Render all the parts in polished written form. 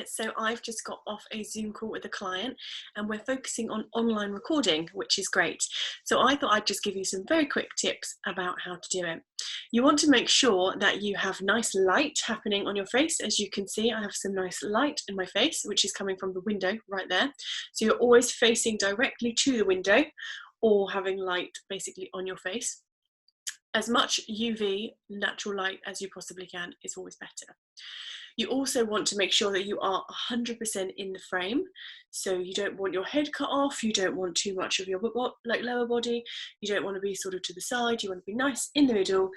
So I've just got off a Zoom call with a client and we're focusing on online recording, which is great. So I thought I'd just give you some very quick tips about how to do it. You want to make sure that you have nice light happening on your face. As you can see, I have some nice light in my face, which is coming from the window right there. So you're always facing directly to the window or having light basically on your face. As much UV natural light as you possibly can is always better. You also want to make sure that you are 100% in the frame. So you don't want your head cut off, you don't want too much of your lower body, you don't want to be sort of to the side, you want to be nice in the middle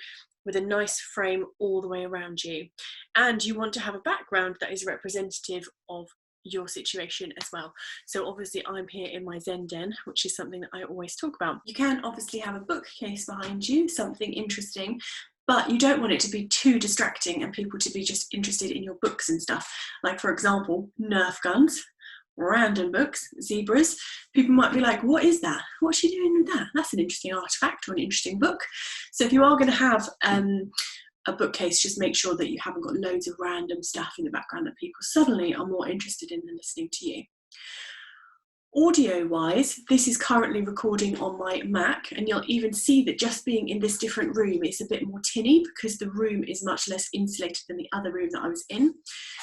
with a nice frame all the way around you. And you want to have a background that is representative of your situation as well. So obviously I'm here in my Zen den, which is something that I always talk about. You can obviously have a bookcase behind you, something interesting, but you don't want it to be too distracting and people to be just interested in your books and stuff. Like, for example, Nerf guns, random books, zebras. People might be like, what is that? What's she doing with that? That's an interesting artifact or an interesting book. So if you are going to have a bookcase, just make sure that you haven't got loads of random stuff in the background that people suddenly are more interested in than listening to you. Audio wise, this is currently recording on my Mac, and you'll even see that just being in this different room, it's a bit more tinny because the room is much less insulated than the other room that I was in.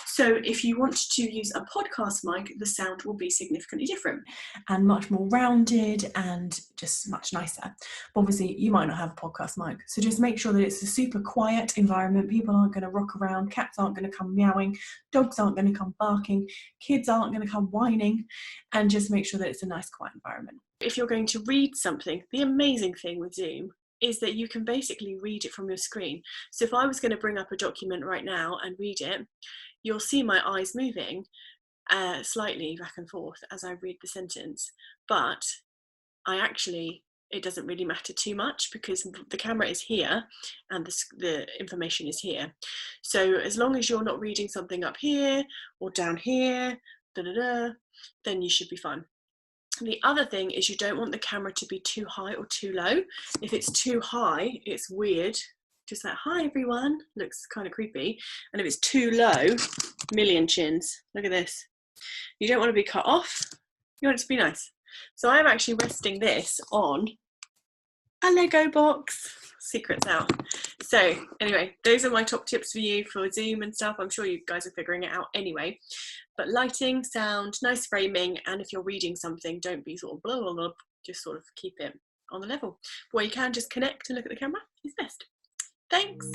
So if you want to use a podcast mic, the sound will be significantly different and much more rounded and just much nicer. But obviously you might not have a podcast mic, so just make sure that it's a super quiet environment. People aren't going to rock around, cats aren't going to come meowing, dogs aren't going to come barking, kids aren't going to come whining, and just make sure that it's a nice quiet environment. If you're going to read something, the amazing thing with Zoom is that you can basically read it from your screen. So if I was going to bring up a document right now and read it, you'll see my eyes moving slightly back and forth as I read the sentence, but it doesn't really matter too much because the camera is here and the information is here. So as long as you're not reading something up here or down here, then you should be fine. The other thing is you don't want the camera to be too high or too low. If it's too high, it's weird. Just like, hi everyone, looks kind of creepy. And if it's too low, million chins. Look at this. You don't want to be cut off. You want it to be nice. So I'm actually resting this on a Lego box. Secrets out. So anyway, those are my top tips for you for Zoom and stuff. I'm sure you guys are figuring it out anyway. But lighting, sound, nice framing, and if you're reading something, don't be sort of blah, blah, blah, just sort of keep it on the level. Where you can just connect and look at the camera is best. Thanks.